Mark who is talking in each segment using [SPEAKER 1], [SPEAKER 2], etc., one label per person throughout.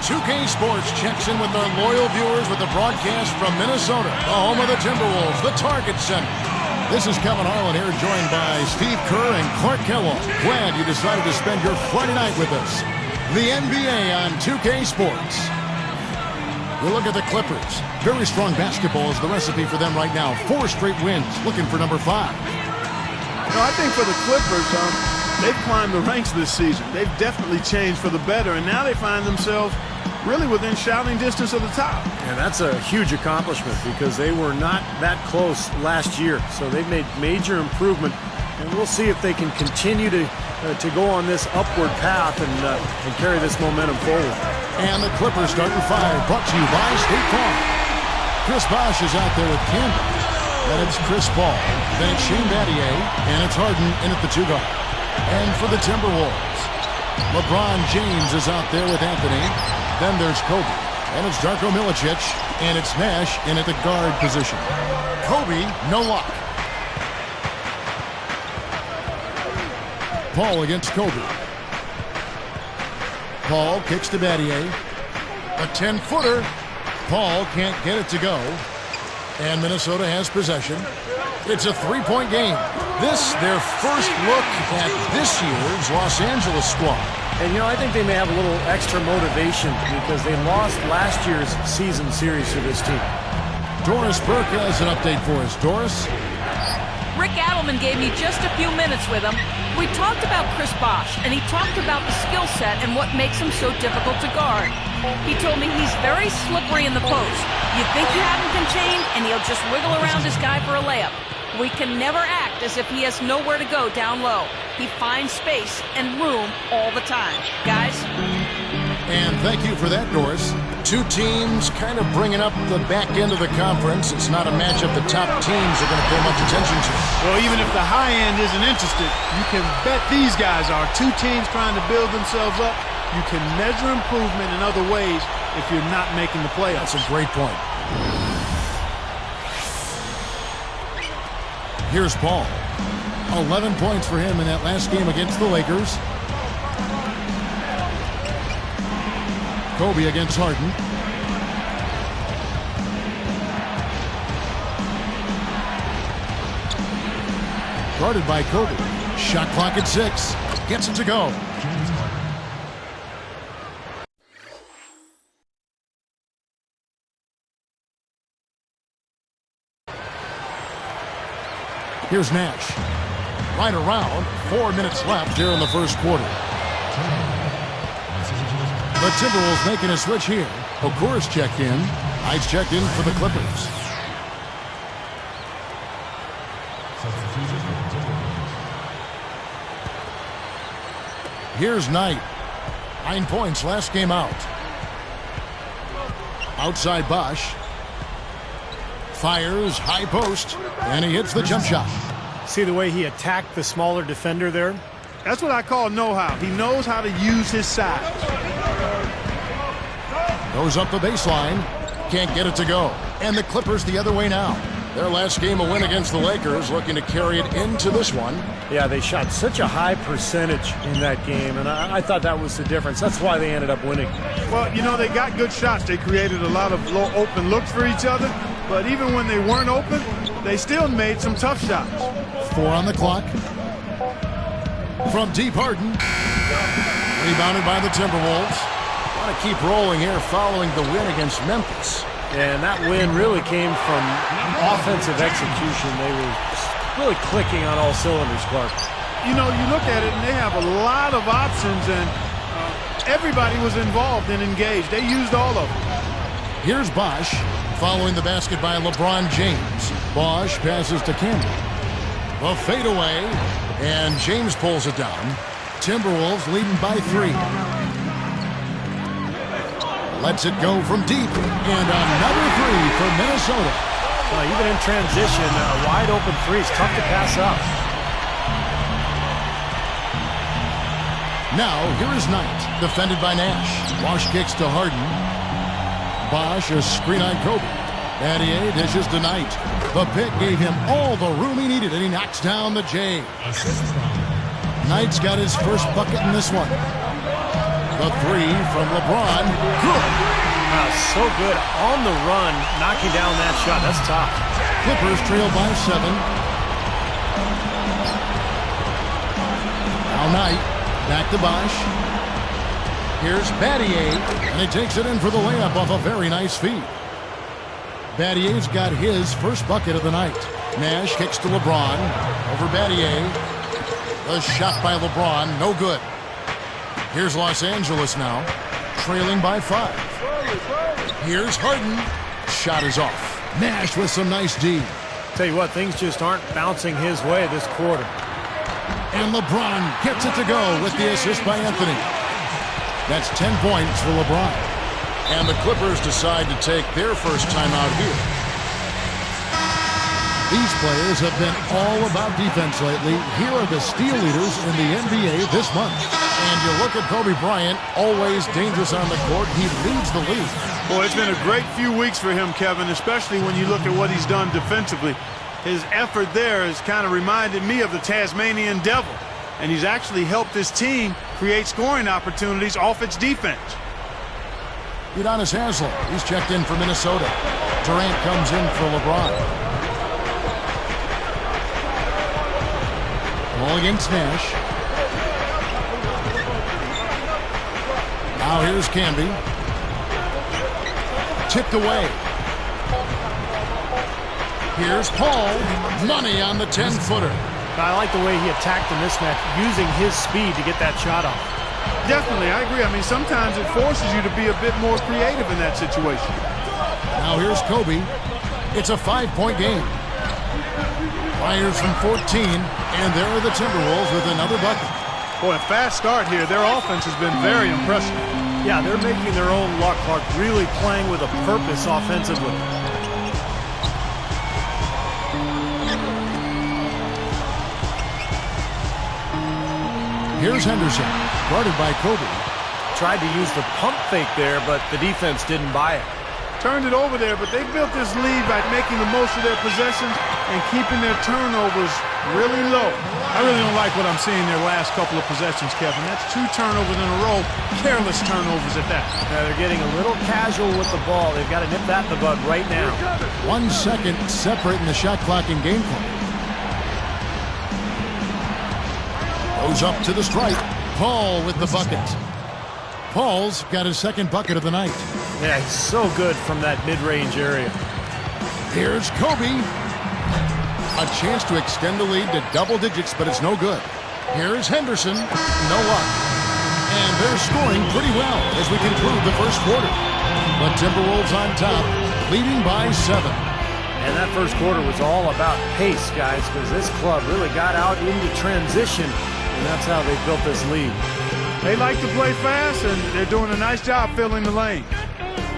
[SPEAKER 1] 2K Sports checks in with our loyal viewers with the broadcast from Minnesota, the home of the Timberwolves, the Target Center. This is Kevin Harlan here, joined by Steve Kerr and Clark Kellogg. Glad you decided to spend your Friday night with us. The NBA on 2K Sports. We look at the Clippers. Very strong basketball is the recipe for them right now. 4 straight wins, looking for number 5.
[SPEAKER 2] I think for the Clippers, they've climbed the ranks this season. They've definitely changed for the better, and now they find themselves really within shouting distance of the top.
[SPEAKER 3] And that's a huge accomplishment because they were not that close last year. So they've made major improvement, and we'll see if they can continue to go on this upward path and carry this momentum forward.
[SPEAKER 1] And the Clippers starting 5, brought to you by State Farm. Chris Bosh is out there with Campbell. Then it's Chris Paul. Then it's Shane Battier, and it's Harden in at the 2 guard. And for the Timberwolves, LeBron James is out there with Anthony. Then there's Kobe. And it's Darko Milicic. And it's Nash in at the guard position. Kobe, no luck. Paul against Kobe. Paul kicks to Battier. A 10-footer. Paul can't get it to go. And Minnesota has possession. It's a 3-point game. This, their first look at this year's Los Angeles squad.
[SPEAKER 3] And, I think they may have a little extra motivation because they lost last year's season series to this team.
[SPEAKER 1] Doris Burke has an update for us. Doris?
[SPEAKER 4] Rick Adelman gave me just a few minutes with him. We talked about Chris Bosh, and he talked about the skill set and what makes him so difficult to guard. He told me he's very slippery in the post. You think you have him contained, and he'll just wiggle around his guy for a layup. We can never act as if he has nowhere to go down low. He finds space and room all the time. Guys?
[SPEAKER 1] And thank you for that, Doris. 2 teams kind of bringing up the back end of the conference. It's not a matchup the top teams are going to pay much attention to.
[SPEAKER 2] Well, even if the high end isn't interested, you can bet these guys are. 2 teams trying to build themselves up. You can measure improvement in other ways if you're not making the playoffs.
[SPEAKER 1] That's a great point. Here's Paul. 11 points for him in that last game against the Lakers. Kobe against Harden. Guarded by Kobe. Shot clock at 6. Gets it to go. Here's Nash. Right around. 4 minutes left here in the first quarter. The Timberwolves making a switch here. Okur's checked in. Knight's checked in for the Clippers. Here's Knight. 9 points last game out. Outside Bosh. Fires, high post, and he hits the jump shot.
[SPEAKER 3] See the way he attacked the smaller defender there?
[SPEAKER 2] That's what I call know-how. He knows how to use his size.
[SPEAKER 1] Goes up the baseline. Can't get it to go. And the Clippers the other way now. Their last game, a win against the Lakers, looking to carry it into this one.
[SPEAKER 3] Yeah, they shot such a high percentage in that game, and I thought that was the difference. That's why they ended up winning.
[SPEAKER 2] Well, they got good shots. They created a lot of low open looks for each other, but even when they weren't open, they still made some tough shots.
[SPEAKER 1] 4 on the clock. From deep, Harden. Rebounded by the Timberwolves. Want to keep rolling here following the win against Memphis.
[SPEAKER 3] And that win really came from offensive execution. They were really clicking on all cylinders, Clark.
[SPEAKER 2] You look at it, and they have a lot of options, and everybody was involved and engaged. They used all of them.
[SPEAKER 1] Here's Bosh following the basket by LeBron James. Bosh passes to Campbell. A fadeaway, and James pulls it down. Timberwolves leading by 3. Lets it go from deep, and another 3 for Minnesota.
[SPEAKER 3] Well, even in transition, a wide open 3 is tough to pass up.
[SPEAKER 1] Now, here is Knight, defended by Nash. Bosh kicks to Harden. Bosh, a screen on Kobe. Battier dishes to Knight. The pick gave him all the room he needed, and he knocks down the J. Knight's got his first bucket in this one. The three from LeBron. Good.
[SPEAKER 3] So good on the run, knocking down that shot. That's tough.
[SPEAKER 1] Clippers trail by 7. Now Knight. Back to Bosh. Here's Battier. And he takes it in for the layup off a very nice feed. Battier's got his first bucket of the night. Nash kicks to LeBron. Over Battier. The shot by LeBron. No good. Here's Los Angeles now. Trailing by 5. Here's Harden. Shot is off. Nash with some nice D.
[SPEAKER 3] Tell you what, things just aren't bouncing his way this quarter.
[SPEAKER 1] And LeBron gets it to go with the assist by Anthony. That's 10 points for LeBron. And the Clippers decide to take their first timeout here. These players have been all about defense lately. Here are the steal leaders in the NBA this month. And you look at Kobe Bryant, always dangerous on the court. He leads the league.
[SPEAKER 2] Boy, it's been a great few weeks for him, Kevin, especially when you look at what he's done defensively. His effort there has kind of reminded me of the Tasmanian Devil. And he's actually helped his team create scoring opportunities off its defense.
[SPEAKER 1] Udonis Haslem, he's checked in for Minnesota. Durant comes in for LeBron. Ball against Nash. Now here's Camby. Tipped away. Here's Paul. Money on the 10-footer.
[SPEAKER 3] I like the way he attacked the mismatch, using his speed to get that shot off.
[SPEAKER 2] Definitely, I agree. I mean, sometimes it forces you to be a bit more creative in that situation.
[SPEAKER 1] Now here's Kobe. It's a 5-point game. Fires from 14, and there are the Timberwolves with another bucket.
[SPEAKER 2] Boy, a fast start here. Their offense has been very impressive.
[SPEAKER 3] Yeah, they're making their own luck, Clark, really playing with a purpose offensively.
[SPEAKER 1] Here's Henderson, guarded by Kobe.
[SPEAKER 3] Tried to use the pump fake there, but the defense didn't buy it.
[SPEAKER 2] Turned it over there, but they built this lead by making the most of their possessions and keeping their turnovers really low. I really don't like what I'm seeing their last couple of possessions, Kevin. That's 2 turnovers in a row, careless turnovers at that.
[SPEAKER 3] Yeah, they're getting a little casual with the ball. They've got to nip that in the bud right now.
[SPEAKER 1] 1 second separating the shot clock and game clock. Goes up to the stripe. Paul with the bucket. Paul's got his second bucket of the night.
[SPEAKER 3] Yeah, he's so good from that mid-range area.
[SPEAKER 1] Here's Kobe. A chance to extend the lead to double digits, but it's no good. Here's Henderson. No luck. And they're scoring pretty well as we conclude the first quarter. The Timberwolves on top, leading by 7.
[SPEAKER 3] And that first quarter was all about pace, guys, because this club really got out into transition, and that's how they built this lead.
[SPEAKER 2] They like to play fast, and they're doing a nice job filling the lane.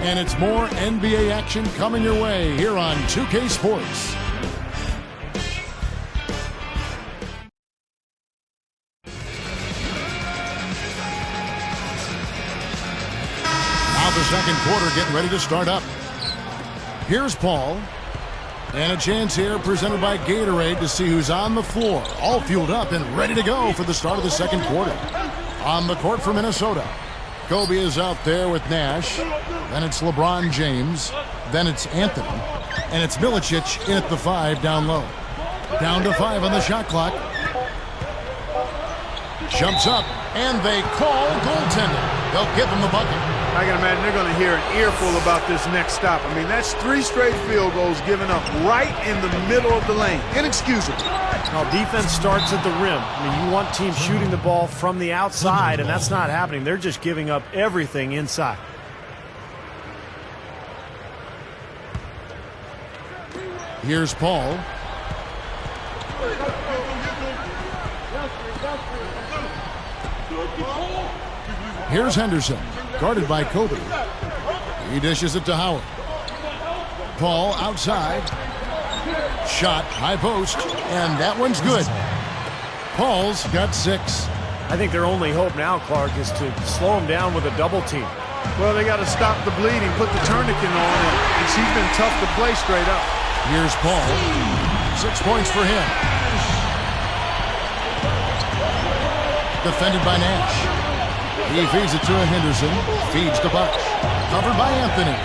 [SPEAKER 1] And it's more NBA action coming your way here on 2K Sports. Now the second quarter getting ready to start up. Here's Paul. And a chance here presented by Gatorade to see who's on the floor. All fueled up and ready to go for the start of the second quarter. On the court for Minnesota, Kobe is out there with Nash. Then it's LeBron James. Then it's Anthony. And it's Milicic in at the 5 down low. Down to 5 on the shot clock. Jumps up, and they call goaltending. They'll give him the bucket.
[SPEAKER 2] I can imagine they're going to hear an earful about this next stop. I mean, that's 3 straight field goals given up right in the middle of the lane. Inexcusable.
[SPEAKER 3] Now, defense starts at the rim. I mean, you want teams shooting the ball from the outside, and that's not happening. They're just giving up everything inside.
[SPEAKER 1] Here's Paul. Here's Henderson, guarded by Kobe. He dishes it to Howard. Paul outside. Shot, high post, and that one's good. Paul's got 6.
[SPEAKER 3] I think their only hope now, Clark, is to slow him down with a double team.
[SPEAKER 2] Well, they got to stop the bleeding, put the tourniquet on, and she's been tough to play straight up.
[SPEAKER 1] Here's Paul. 6 points for him. Defended by Nash. He feeds it to Henderson. Feeds to Buck. Covered by Anthony.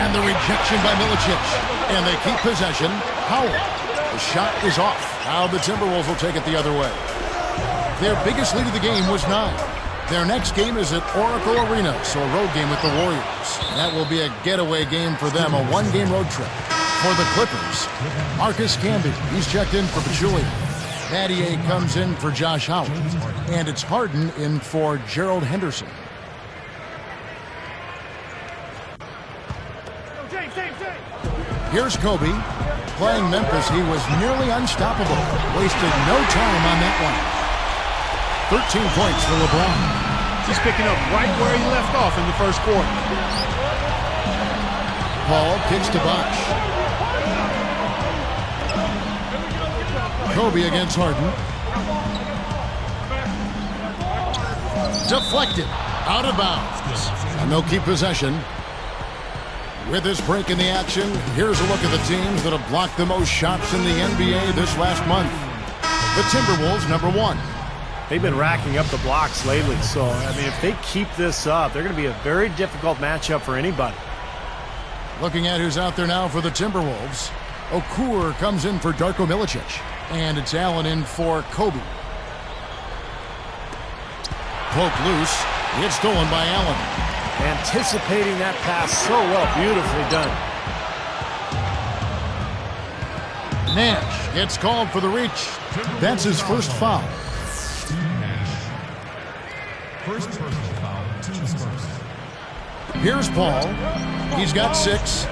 [SPEAKER 1] And the rejection by Milicic. And they keep possession. Howard. The shot is off. Now the Timberwolves will take it the other way. Their biggest lead of the game was 9. Their next game is at Oracle Arena, so a road game with the Warriors. That will be a getaway game for them, a one-game road trip. For the Clippers, Marcus Camby, he's checked in for Pachulia. Mathieu comes in for Josh Howard. And it's Harden in for Gerald Henderson. Here's Kobe. Playing Memphis, he was nearly unstoppable. Wasted no time on that one. 13 points for LeBron.
[SPEAKER 2] He's picking up right where he left off in the first quarter.
[SPEAKER 1] Paul kicks to Bosh. Kobe against Harden. Deflected. Out of bounds. And they'll keep possession. With this break in the action, here's a look at the teams that have blocked the most shots in the NBA this last month. The Timberwolves, number 1.
[SPEAKER 3] They've been racking up the blocks lately, so, I mean, if they keep this up, they're going to be a very difficult matchup for anybody.
[SPEAKER 1] Looking at who's out there now for the Timberwolves. Okur comes in for Darko Milicic. And it's Allen in for Kobe. Poke loose. It's stolen by Allen.
[SPEAKER 3] Anticipating that pass so well. Beautifully done.
[SPEAKER 1] Nash gets called for the reach. That's his first foul.
[SPEAKER 5] First personal foul, team's first.
[SPEAKER 1] Here's Paul. He's got 6.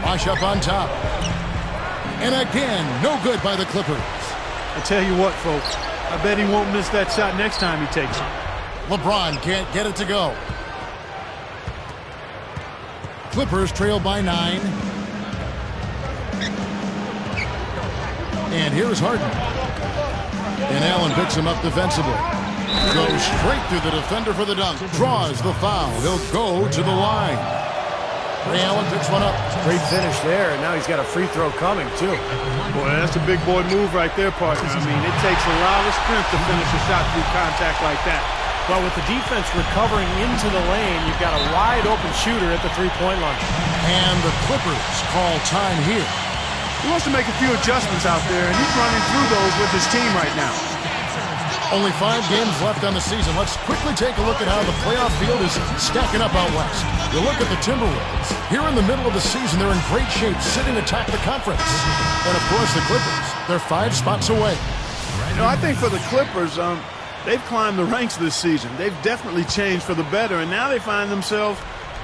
[SPEAKER 1] Bosh up on top. And again, no good by the Clippers.
[SPEAKER 2] I tell you what, folks, I bet he won't miss that shot next time he takes it.
[SPEAKER 1] LeBron can't get it to go. Clippers trail by 9. And here's Harden. And Allen picks him up defensively. Goes straight through the defender for the dunk. Draws the foul. He'll go to the line. Ray Allen picks one up.
[SPEAKER 3] Great finish there, and now he's got a free throw coming, too.
[SPEAKER 2] Boy, that's a big boy move right there, partner. I mean, it takes a lot of strength to finish a shot through contact like that.
[SPEAKER 3] Well, with the defense recovering into the lane, you've got a wide-open shooter at the three-point line.
[SPEAKER 1] And the Clippers call time here.
[SPEAKER 2] He wants to make a few adjustments out there, and he's running through those with his team right now.
[SPEAKER 1] Only 5 games left on the season. Let's quickly take a look at how the playoff field is stacking up out west. You look at the Timberwolves. Here in the middle of the season, they're in great shape, sitting atop the conference. And, of course, the Clippers. They're 5 spots away.
[SPEAKER 2] You know, I think for the Clippers, they've climbed the ranks this season. They've definitely changed for the better, and now they find themselves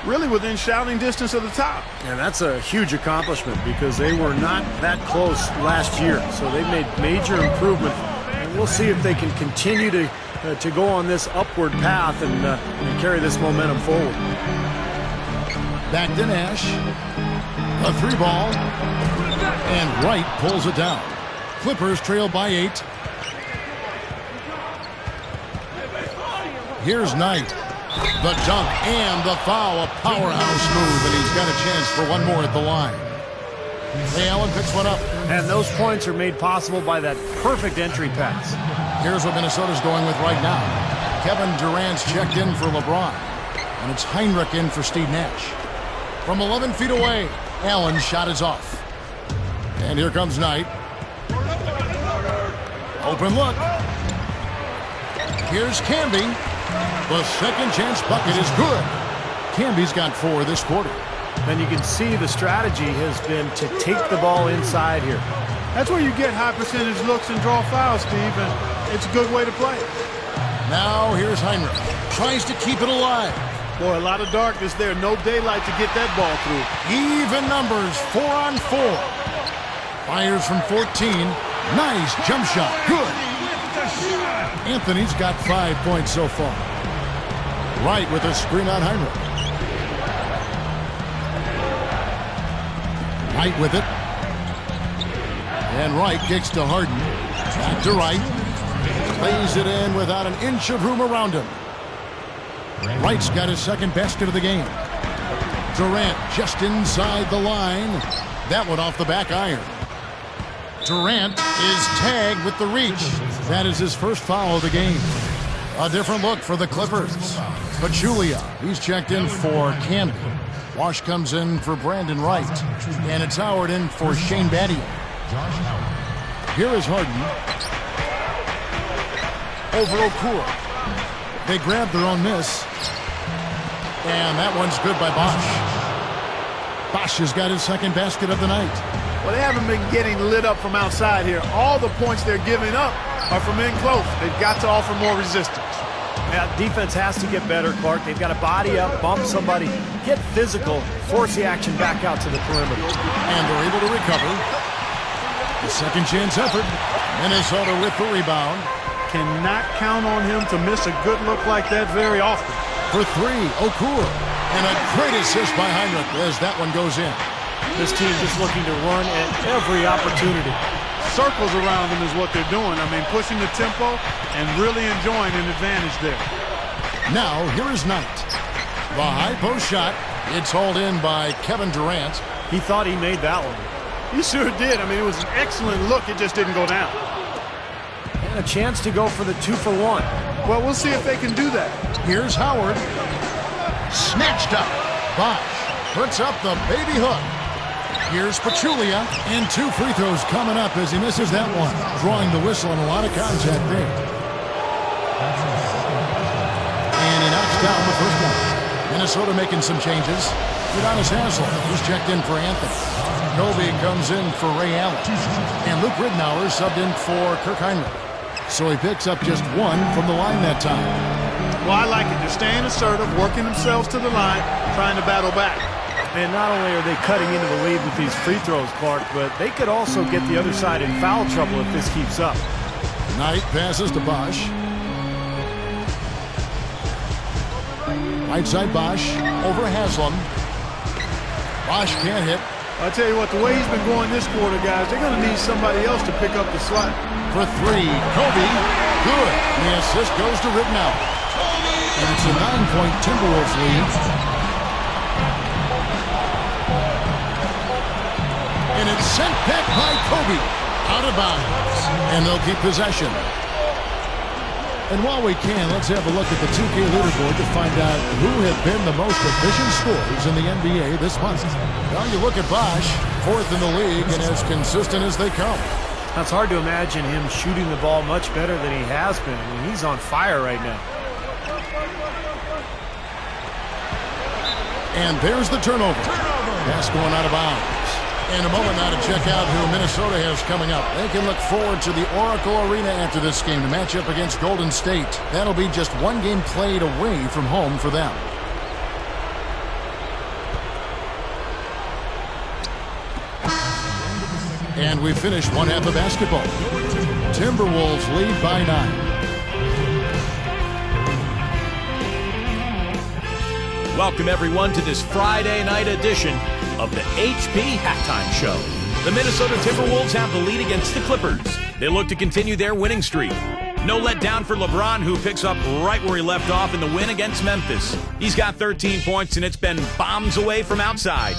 [SPEAKER 2] really within shouting distance of the top.
[SPEAKER 3] And that's a huge accomplishment because they were not that close last year. So they've made major improvement. And we'll see if they can continue to go on this upward path and carry this momentum forward.
[SPEAKER 1] Back to Nash. A 3-ball. And Wright pulls it down. Clippers trail by 8. Here's Knight. The dunk and the foul. A powerhouse move, and he's got a chance for one more at the line. Ray Allen picks one up.
[SPEAKER 3] And those points are made possible by that perfect entry pass.
[SPEAKER 1] Here's what Minnesota's going with right now. Kevin Durant's checked in for LeBron. And it's Heinrich in for Steve Nash. From 11 feet away, Allen's shot is off. And here comes Knight. Open look. Here's Camby. The second chance bucket is good. Camby's got 4 this quarter.
[SPEAKER 3] And you can see the strategy has been to take the ball inside here.
[SPEAKER 2] That's where you get high percentage looks and draw fouls, Steve, and it's a good way to play.
[SPEAKER 1] Now here's Heinrich. Tries to keep it alive.
[SPEAKER 2] Boy, a lot of darkness there. No daylight to get that ball through.
[SPEAKER 1] Even numbers, 4 on 4. Fires from 14. Nice jump shot. Good. Anthony's got 5 points so far. Wright with a screen on Heinrich. Wright with it. And Wright kicks to Harden. Back to Wright. Plays it in without an inch of room around him. Wright's got his second basket of the game. Durant just inside the line. That one off the back iron. Durant is tagged with the reach. That is his first foul of the game. A different look for the Clippers. Pachulia, he's checked in for Camden. Wash comes in for Brandon Wright. And it's Howard in for Shane Battier. Here is Harden. Over Okura. They grab their own miss. And that one's good by Bosch. Bosch has got his second basket of the night.
[SPEAKER 2] Well, they haven't been getting lit up from outside here. All the points they're giving up are from in close. They've got to offer more resistance.
[SPEAKER 3] Yeah, defense has to get better, Clark. They've got to body up, bump somebody, get physical, force the action back out to the perimeter.
[SPEAKER 1] And they're able to recover. The second chance effort. Minnesota with the rebound.
[SPEAKER 2] Cannot count on him to miss a good look like that very often.
[SPEAKER 1] For three, Okura. And a great assist by Heinrich as that one goes in.
[SPEAKER 3] This team just looking to run at every opportunity.
[SPEAKER 2] Circles around them is what they're doing. I mean, pushing the tempo and really enjoying an advantage there.
[SPEAKER 1] Now, here is Knight. The high post shot. It's hauled in by Kevin Durant.
[SPEAKER 3] He thought he made that one.
[SPEAKER 2] He sure did. I mean, it was an excellent look. It just didn't go down.
[SPEAKER 3] And a chance to go for the 2-for-1.
[SPEAKER 2] Well, we'll see if they can do that.
[SPEAKER 1] Here's Howard. Snatched up. Bosch puts up the baby hook. Here's Pachulia, and 2 free throws coming up as he misses that one. Drawing the whistle and a lot of contact there. And he knocks down the first one. Minnesota making some changes. Udonis Haslem, who's checked in for Anthony. Kobe comes in for Ray Allen. And Luke Ridnour subbed in for Kirk Heinrich. So he picks up just 1 from the line that time.
[SPEAKER 2] Well, I like it. They're staying assertive, working themselves to the line, trying to battle back.
[SPEAKER 3] And not only are they cutting into the lead with these free throws, Clark, but they could also get the other side in foul trouble if this keeps up.
[SPEAKER 1] Knight passes to Bosch. Right side Bosch over Haslem. Bosch can't hit.
[SPEAKER 2] I'll tell you what, the way he's been going this quarter, guys, they're going to need somebody else to pick up the slack.
[SPEAKER 1] For 3, Kobe. Good. The assist goes to Ridnour. And it's a 9-point Timberwolves lead. And it's sent back by Kobe. Out of bounds. And they'll keep possession. And while we can, let's have a look at the 2K leaderboard to find out who have been the most efficient scorers in the NBA this month. Well, you look at Bosch, 4th in the league and as consistent as they come.
[SPEAKER 3] It's hard to imagine him shooting the ball much better than he has been. I mean, he's on fire right now.
[SPEAKER 1] And there's the turnover. Pass going out of bounds. In a moment now to check out who Minnesota has coming up. They can look forward to the Oracle Arena after this game to match up against Golden State. That'll be just 1 game played away from home for them. And we finished one half of basketball. Timberwolves lead by 9.
[SPEAKER 6] Welcome, everyone, to this Friday night edition of the HP Halftime Show. The Minnesota Timberwolves have the lead against the Clippers. They look to continue their winning streak. No letdown for LeBron, who picks up right where he left off in the win against Memphis. He's got 13 points, and it's been bombs away from outside.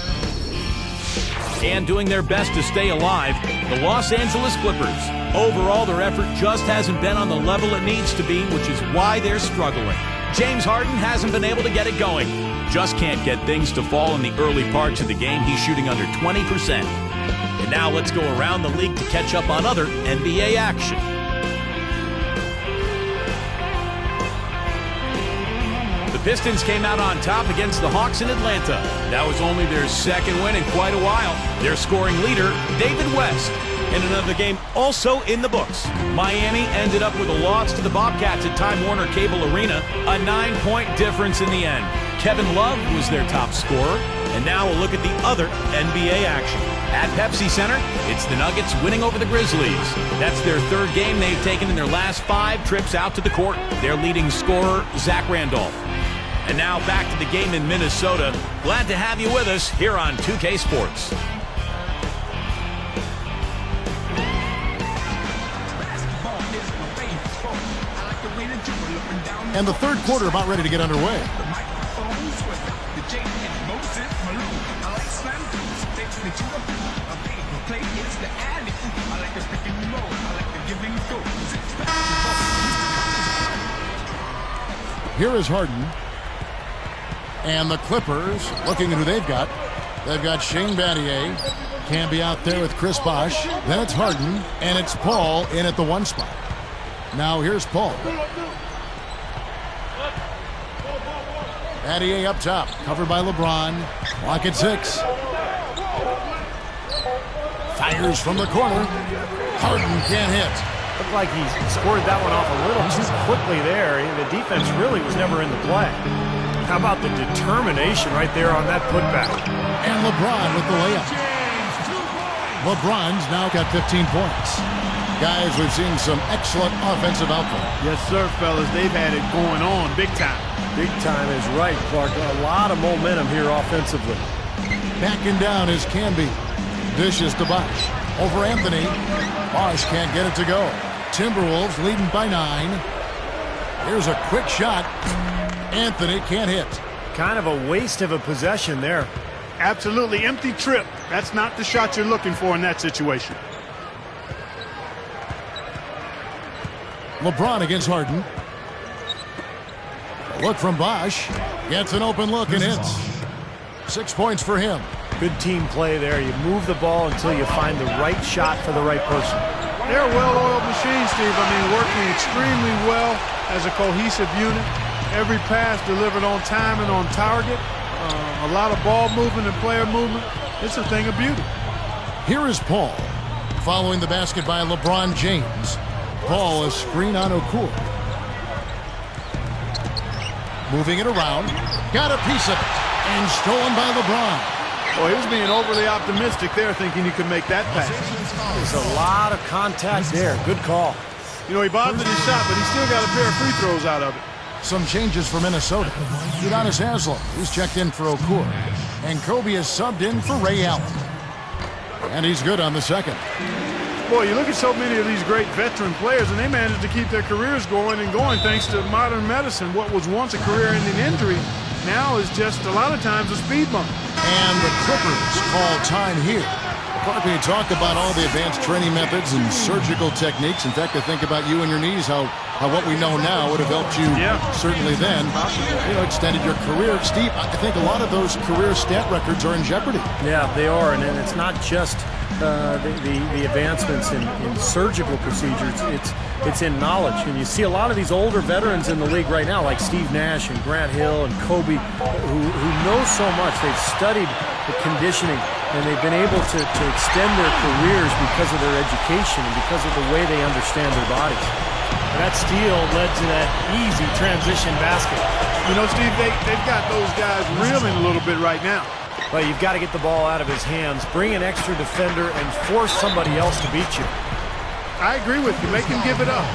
[SPEAKER 6] And doing their best to stay alive, the Los Angeles Clippers. Overall, their effort just hasn't been on the level it needs to be, which is why they're struggling. James Harden hasn't been able to get it going. Just can't get things to fall in the early parts of the game. He's shooting under 20%. And now let's go around the league to catch up on other NBA action. The Pistons came out on top against the Hawks in Atlanta. That was only their second win in quite a while. Their scoring leader, David West. In another game also in the books, Miami ended up with a loss to the Bobcats at Time Warner Cable Arena, a 9-point difference in the end. Kevin Love was their top scorer. And now we'll look at the other NBA action. At Pepsi Center, it's the Nuggets winning over the Grizzlies. That's their 3rd game they've taken in their last 5 trips out to the court. Their leading scorer, Zach Randolph. And now back to the game in Minnesota. Glad to have you with us here on 2K Sports.
[SPEAKER 1] And the third quarter about ready to get underway.
[SPEAKER 5] play is the alley. I like the pick and roll. I like the give and go.
[SPEAKER 1] Here is Harden. And the Clippers looking at who they've got. They've got Shane Battier. Can be out there with Chris Bosh. Then it's Harden. And it's Paul in at the 1 spot. Now here's Paul. Battier up top. Covered by LeBron. Clock at 6. Fires from the corner. Harden can't hit.
[SPEAKER 3] Looked like he scored that one off a little too quickly there. The defense really was never in the play. How about the determination right there on that putback?
[SPEAKER 1] And LeBron with the layup. LeBron's now got 15 points. Guys, we've seen some excellent offensive output.
[SPEAKER 2] Yes, sir, fellas. They've had it going on big time.
[SPEAKER 3] Big time is right, Clark. A lot of momentum here offensively.
[SPEAKER 1] Backing down is Canby. Dishes to Bosh. Over Anthony. Bosh can't get it to go. Timberwolves leading by 9. Here's a quick shot. Anthony can't hit.
[SPEAKER 3] Kind of a waste of a possession there.
[SPEAKER 2] Absolutely empty trip. That's not the shot you're looking for in that situation.
[SPEAKER 1] LeBron against Harden. A look from Bosh. Gets an open look and hits. 6 points for him.
[SPEAKER 3] Good team play there. You move the ball until you find the right shot for the right person.
[SPEAKER 2] They're a well-oiled machine, Steve. I mean, working extremely well as a cohesive unit. Every pass delivered on time and on target. A lot of ball movement and player movement. It's a thing of beauty.
[SPEAKER 1] Here is Paul. Following the basket by LeBron James. Paul a screen on Okur. Moving it around. Got a piece of it. And stolen by LeBron.
[SPEAKER 2] Well, he was being overly optimistic there, thinking he could make that pass.
[SPEAKER 3] There's a lot of contact there. Good call.
[SPEAKER 2] You know, he bothered his shot, but he still got a pair of free throws out of it.
[SPEAKER 1] Some changes for Minnesota. Udonis Haslem, he's checked in for Okur. And Kobe is subbed in for Ray Allen. And he's good on the second.
[SPEAKER 2] Boy, you look at so many of these great veteran players, and they managed to keep their careers going and going thanks to modern medicine. What was once a career-ending injury now is just a lot of times a speed bump.
[SPEAKER 1] And the Clippers call time here. Clark, talk about all the advanced training methods and surgical techniques. In fact, I think about you and your knees, how what we know now would have helped you certainly then. You know, extended your career. Steve, I think a lot of those career stat records are in jeopardy.
[SPEAKER 3] Yeah, they are, and it's not just the advancements in surgical procedures. It's in knowledge, and you see a lot of these older veterans in the league right now, like Steve Nash and Grant Hill and Kobe, who know so much. They've studied the conditioning, and they've been able to extend their careers because of their education and because of the way they understand their bodies.
[SPEAKER 7] That steal led to that easy transition basket.
[SPEAKER 2] You know, Steve, they've got those guys reeling a little bit right now.
[SPEAKER 3] But you've got to get the ball out of his hands, bring an extra defender, and force somebody else to beat you.
[SPEAKER 2] I agree with you. Make him give it up.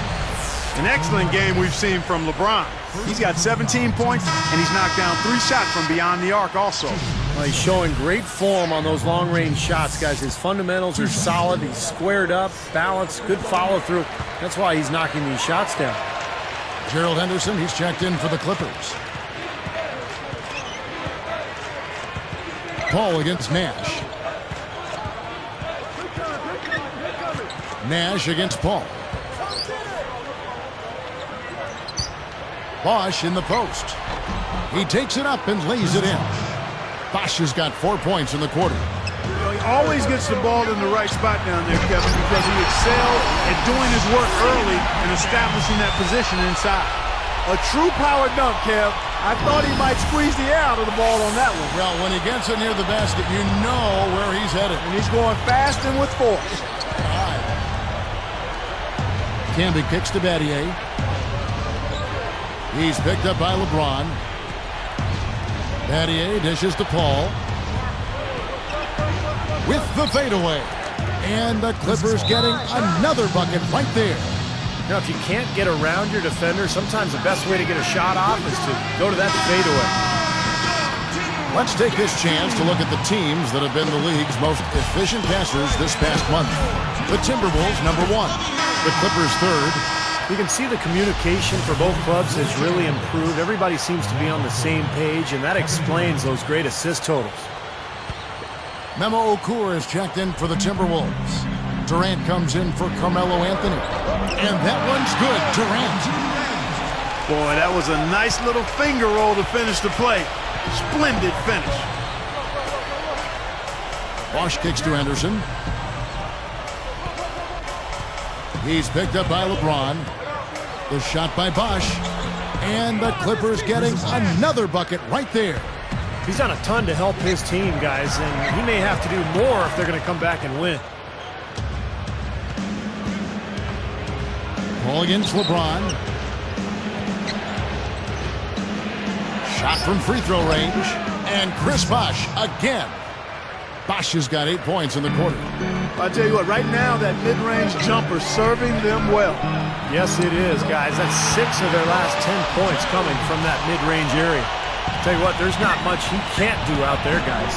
[SPEAKER 2] An excellent game we've seen from LeBron. He's got 17 points, and he's knocked down 3 shots from beyond the arc also.
[SPEAKER 3] Well, he's showing great form on those long-range shots, guys. His fundamentals are solid. He's squared up, balanced, good follow-through. That's why he's knocking these shots down.
[SPEAKER 1] Gerald Henderson, he's checked in for the Clippers. Paul against Nash. Nash against Paul. Bosh in the post. He takes it up and lays it in. Bosh has got 4 points in the quarter.
[SPEAKER 2] He always gets the ball in the right spot down there, Kevin, because he excelled at doing his work early and establishing that position inside. A true power dunk, Kev. I thought he might squeeze the air out of the ball on that one.
[SPEAKER 1] Well, when he gets it near the basket, you know where he's headed.
[SPEAKER 2] And he's going fast and with force.
[SPEAKER 1] All right. Canby kicks to Battier. He's picked up by LeBron. Battier dishes to Paul. With the fadeaway. And the Clippers getting another bucket right there.
[SPEAKER 3] You know, if you can't get around your defender, sometimes the best way to get a shot off is to go to that fadeaway.
[SPEAKER 1] Let's take this chance to look at the teams that have been the league's most efficient passers this past month. The Timberwolves, number 1. The Clippers, 3rd.
[SPEAKER 3] You can see the communication for both clubs has really improved. Everybody seems to be on the same page, and that explains those great assist totals.
[SPEAKER 1] Memo Okur is checked in for the Timberwolves. Durant comes in for Carmelo Anthony. And that one's good. Durant.
[SPEAKER 2] Boy, that was a nice little finger roll to finish the play. Splendid finish.
[SPEAKER 1] Bosh kicks to Henderson. He's picked up by LeBron. The shot by Bosh. And the Clippers getting another bucket right there.
[SPEAKER 3] He's done a ton to help his team, guys, and he may have to do more if they're going to come back and win.
[SPEAKER 1] Ball against LeBron. Shot from free throw range. And Chris Bosh again. Bosh has got 8 points in the quarter.
[SPEAKER 2] I tell you what, right now that mid-range jumper serving them well.
[SPEAKER 3] Yes, it is, guys. That's 6 of their last 10 points coming from that mid-range area. Tell you what, there's not much he can't do out there, guys.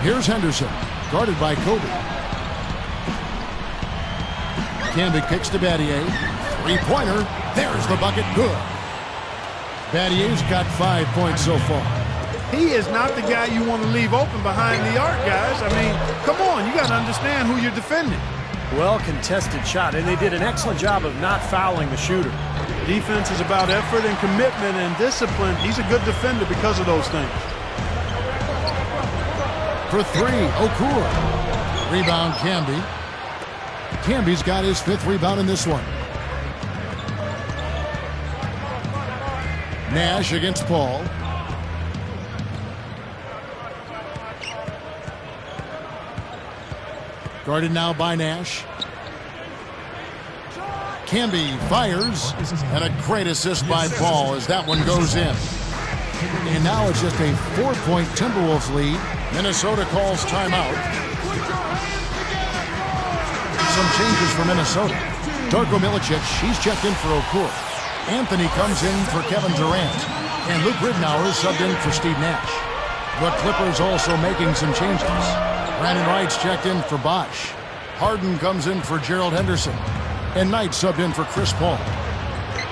[SPEAKER 1] Here's Henderson, guarded by Kobe. Camby kicks to Battier. Three-pointer. There's the bucket. Good. Battier's got 5 points so far.
[SPEAKER 2] He is not the guy you want to leave open behind the arc, guys. I mean, come on, you got to understand who you're defending.
[SPEAKER 3] Well contested shot, and they did an excellent job of not fouling the shooter.
[SPEAKER 2] Defense is about effort and commitment and discipline. He's a good defender because of those things.
[SPEAKER 1] For three, Okur. Rebound, Camby. Camby's got his 5th rebound in this one. Nash against Paul. Guarded now by Nash. Camby fires, and a great assist by Paul as that one goes in. And now it's just a 4-point Timberwolves lead. Minnesota calls timeout. Some changes for Minnesota. Darko Milicic, he's checked in for Okur. Anthony comes in for Kevin Durant. And Luke Ridnour is subbed in for Steve Nash. The Clippers also making some changes. Brandon Wright's checked in for Bosh. Harden comes in for Gerald Henderson. And Knight subbed in for Chris Paul.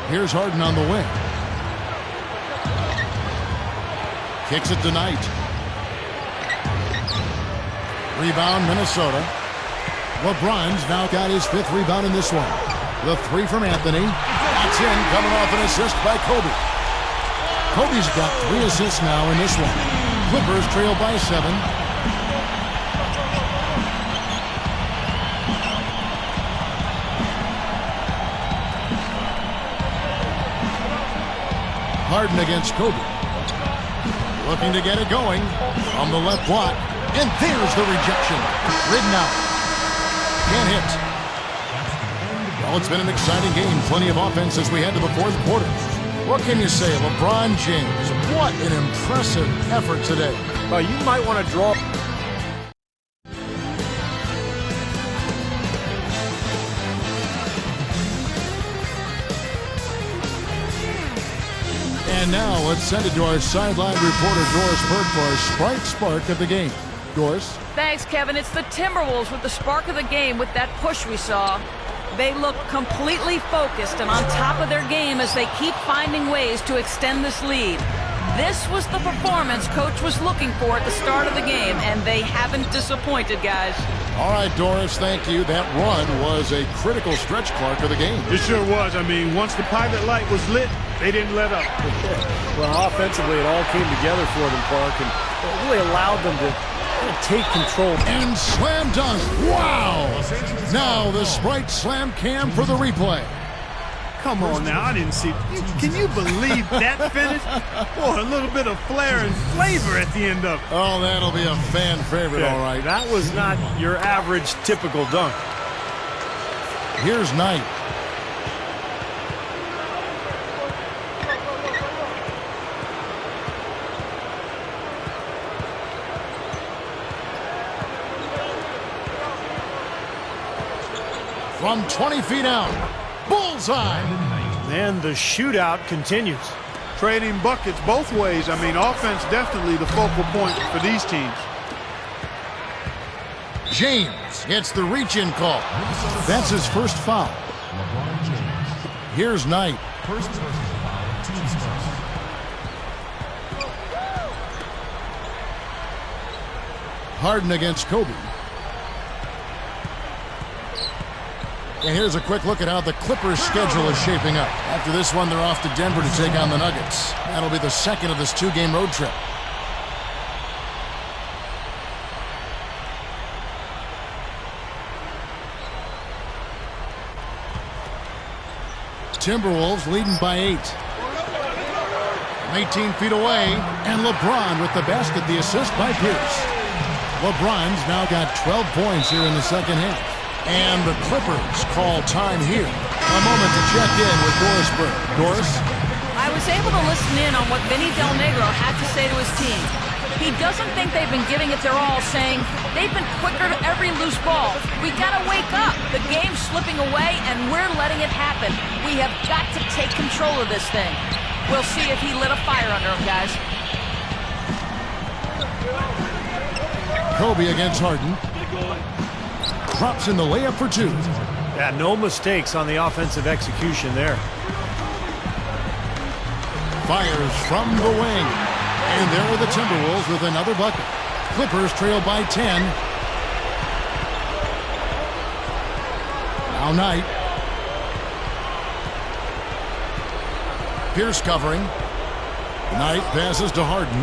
[SPEAKER 1] Here's Harden on the wing. Kicks it to Knight. Rebound, Minnesota. LeBron's now got his 5th rebound in this one. The 3 from Anthony. That's in, coming off an assist by Kobe. Kobe's got 3 assists now in this one. Clippers trail by 7. Harden against Kobe. Looking to get it going from the left block. And there's the rejection. Ridnour. Can't hit. Well, it's been an exciting game. Plenty of offense as we head to the 4th quarter. What can you say? LeBron James. What an impressive effort today.
[SPEAKER 3] Well, you might want to draw.
[SPEAKER 1] And now let's send it to our sideline reporter, Doris Burke, for our Sprite Spark of the game. Doris?
[SPEAKER 4] Thanks, Kevin. It's the Timberwolves with the spark of the game with that push we saw. They look completely focused and on top of their game as they keep finding ways to extend this lead. This was the performance Coach was looking for at the start of the game, and they haven't disappointed, guys.
[SPEAKER 1] All right, Doris, thank you. That run was a critical stretch, Clark, of the game.
[SPEAKER 2] It sure was. I mean, once the pilot light was lit, they didn't let up.
[SPEAKER 3] Well, offensively, it all came together for them, Clark, and it really allowed them to take control.
[SPEAKER 1] And slam dunk. Wow! Now the Sprite Slam Cam for the replay.
[SPEAKER 2] Come on now, I didn't see. Can you believe that finish? Boy, a little bit of flair and flavor at the end of it.
[SPEAKER 1] Oh, that'll be a fan favorite, all right.
[SPEAKER 3] That was not your average, typical dunk.
[SPEAKER 1] Here's Knight. From 20 feet out. Bullseye!
[SPEAKER 3] And the shootout continues.
[SPEAKER 2] Trading buckets both ways. I mean, offense definitely the focal point for these teams.
[SPEAKER 1] James gets the reach-in call. That's his first foul. Here's Knight. Harden against Kobe. And here's a quick look at how the Clippers' schedule is shaping up. After this one, they're off to Denver to take on the Nuggets. That'll be the second of this 2-game road trip. Timberwolves leading by 8. 18 feet away, and LeBron with the basket, the assist by Pierce. LeBron's now got 12 points here in the second half. And the Clippers call time here. A moment to check in with Doris Burke. Doris?
[SPEAKER 4] I was able to listen in on what Vinny Del Negro had to say to his team. He doesn't think they've been giving it their all, saying they've been quicker to every loose ball. We gotta wake up. The game's slipping away, and we're letting it happen. We have got to take control of this thing. We'll see if he lit a fire under him, guys.
[SPEAKER 1] Kobe against Harden. Drops in the layup for 2.
[SPEAKER 3] Yeah, no mistakes on the offensive execution there.
[SPEAKER 1] Fires from the wing. And there are the Timberwolves with another bucket. Clippers trail by 10. Now Knight. Pierce covering. Knight passes to Harden.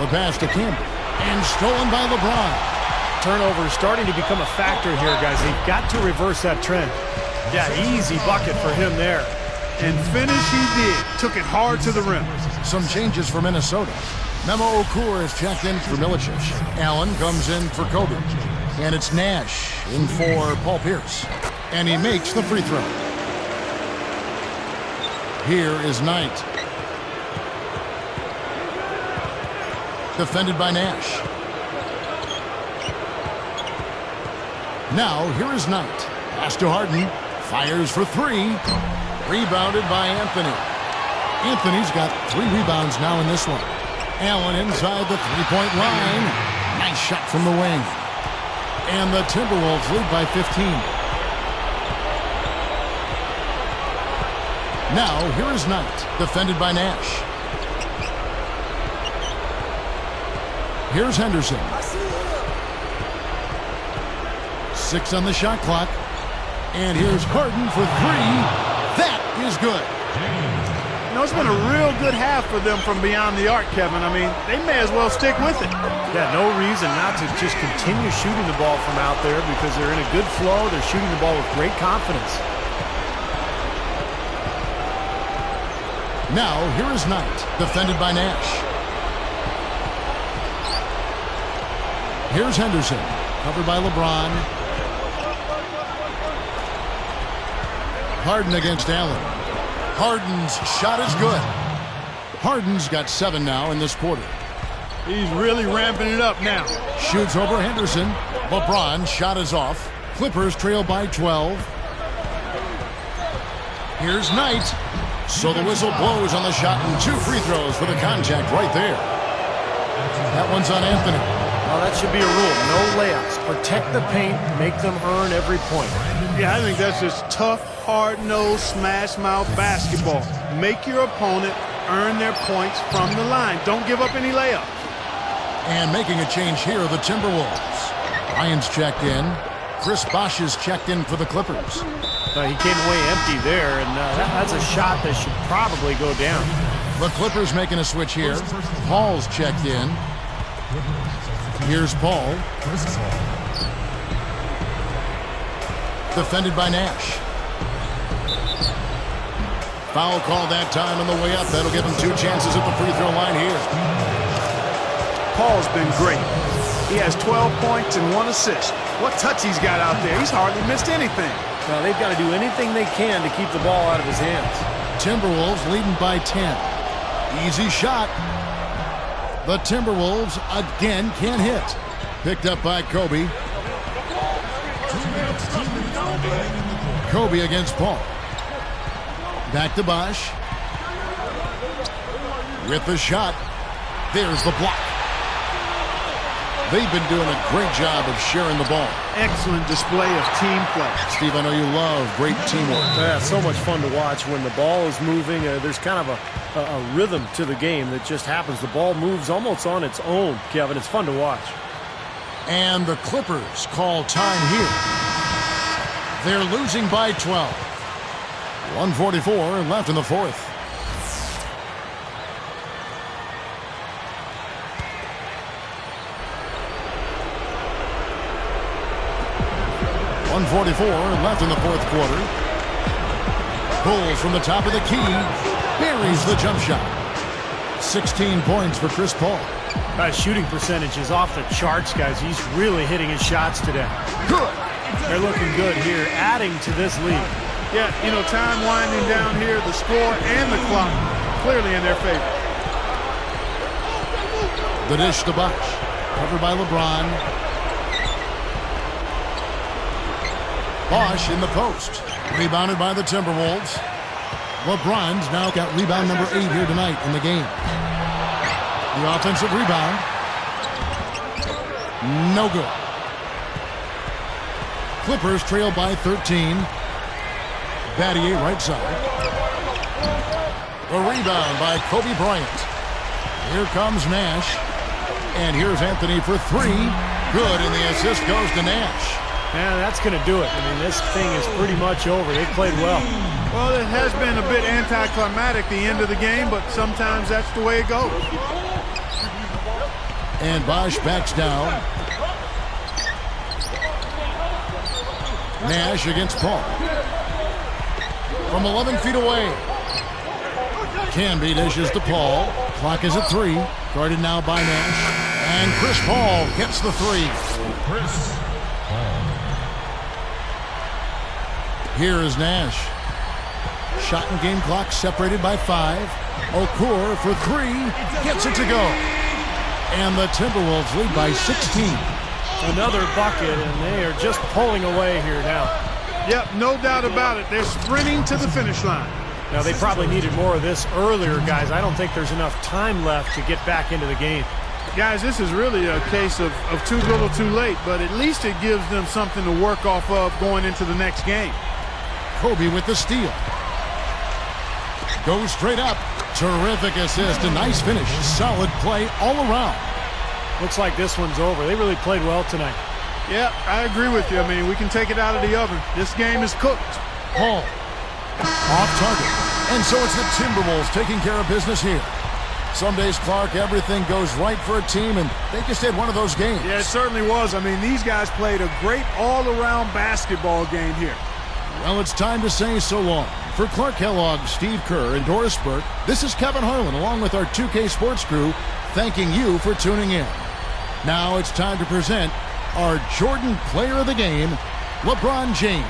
[SPEAKER 1] The pass to Campbell. And stolen by LeBron.
[SPEAKER 3] Turnover is starting to become a factor here, guys. They've got to reverse that trend. Yeah, easy bucket for him there.
[SPEAKER 2] And finish he did. Took it hard to the rim.
[SPEAKER 1] Some changes for Minnesota. Memo Okur is checked in for Milicic. Allen comes in for Kobe. And it's Nash in for Paul Pierce. And he makes the free throw. Here is Knight. Defended by Nash. Now, here is Knight. Pass to Harden. Fires for 3. Rebounded by Anthony. Anthony's got 3 rebounds now in this one. Allen inside the three-point line. Nice shot from the wing. And the Timberwolves lead by 15. Now, here is Knight. Defended by Nash. Here's Henderson. 6 on the shot clock. And here's Harden for 3. That is good.
[SPEAKER 2] You know, it's been a real good half for them from beyond the arc, Kevin. I mean, they may as well stick with it.
[SPEAKER 3] Yeah, no reason not to just continue shooting the ball from out there because they're in a good flow. They're shooting the ball with great confidence.
[SPEAKER 1] Now, here is Knight. Defended by Nash. Here's Henderson. Covered by LeBron. Harden against Allen. Harden's shot is good. Harden's got 7 now in this quarter.
[SPEAKER 2] He's really ramping it up now.
[SPEAKER 1] Shoots over Henderson. LeBron's shot is off. Clippers trail by 12. Here's Knight. So the whistle blows on the shot and 2 free throws for the contact right there. That one's on Anthony.
[SPEAKER 3] Well, that should be a rule. No layups. Protect the paint. Make them earn every point.
[SPEAKER 2] Yeah, I think that's just tough, hard-nosed, smash-mouth basketball. Make your opponent earn their points from the line. Don't give up any layups.
[SPEAKER 1] And making a change here, the Timberwolves. Ryan's checked in. Chris Bosh is checked in for the Clippers.
[SPEAKER 3] He came away empty there, and that's a shot that should probably go down.
[SPEAKER 1] The Clippers making a switch here. Paul's checked in. Here's Paul. Defended by Nash. Foul call that time on the way up. That'll give him 2 chances at the free throw line here.
[SPEAKER 2] Paul's been great. He has 12 points and 1 assist. What touch he's got out there. He's hardly missed anything.
[SPEAKER 3] Now, they've got to do anything they can to keep the ball out of his hands.
[SPEAKER 1] Timberwolves leading by 10. Easy shot. The Timberwolves again can't hit. Picked up by Kobe. Kobe against Paul. Back to Bosh. With the shot. There's the block. They've been doing a great job of sharing the ball.
[SPEAKER 2] Excellent display of team play.
[SPEAKER 1] Steve, I know you love great teamwork.
[SPEAKER 3] Yeah, so much fun to watch when the ball is moving. There's kind of a rhythm to the game that just happens. The ball moves almost on its own, Kevin. It's fun to watch.
[SPEAKER 1] And the Clippers call time here. They're losing by 12. 1:44 left in the fourth. .144 left in the fourth quarter. Pulls from the top of the key. Buries the jump shot. 16 points for Chris Paul.
[SPEAKER 3] Shooting percentage is off the charts, guys. He's really hitting his shots today.
[SPEAKER 1] Good.
[SPEAKER 3] They're looking good here, adding to this lead.
[SPEAKER 2] Yeah, you know, time winding down here, the score and the clock clearly in their favor.
[SPEAKER 1] The dish to Bosh. Covered by LeBron. Bosh in the post. Rebounded by the Timberwolves. LeBron's now got rebound number 8 here tonight in the game. The offensive rebound. No good. Clippers trail by 13. Battier right side. A rebound by Kobe Bryant. Here comes Nash. And here's Anthony for 3. Good, and the assist goes to Nash.
[SPEAKER 3] Man, that's going to do it. I mean, this thing is pretty much over. They played well.
[SPEAKER 2] Well, it has been a bit anticlimactic the end of the game, but sometimes that's the way it goes.
[SPEAKER 1] And Bosh backs down. Nash against Paul. From 11 feet away. Canby dishes to Paul. Clock is at 3. Guarded now by Nash. And Chris Paul gets the 3.
[SPEAKER 5] Chris Paul.
[SPEAKER 1] Here is Nash. Shot and game clock separated by 5. Okur for 3. Gets it to go. And the Timberwolves lead by 16.
[SPEAKER 3] Another bucket, and they are just pulling away here now.
[SPEAKER 2] Yep, no doubt about it. They're sprinting to the finish line.
[SPEAKER 3] Now, they probably needed more of this earlier, guys. I don't think there's enough time left to get back into the game.
[SPEAKER 2] Guys, this is really a case of too little too late, but at least it gives them something to work off of going into the next game.
[SPEAKER 1] Kobe with the steal. Goes straight up. Terrific assist. A nice finish. Solid play all around.
[SPEAKER 3] Looks like this one's over. They really played well tonight.
[SPEAKER 2] Yeah, I agree with you. I mean, we can take it out of the oven. This game is cooked.
[SPEAKER 1] Paul. Off target. And so it's the Timberwolves taking care of business here. Some days, Clark, everything goes right for a team, and they just had one of those games.
[SPEAKER 2] Yeah, it certainly was. I mean, these guys played a great all-around basketball game here.
[SPEAKER 1] Well, it's time to say so long. For Clark Kellogg, Steve Kerr, and Doris Burke, this is Kevin Harlan along with our 2K Sports crew thanking you for tuning in. Now it's time to present our Jordan Player of the Game, LeBron James.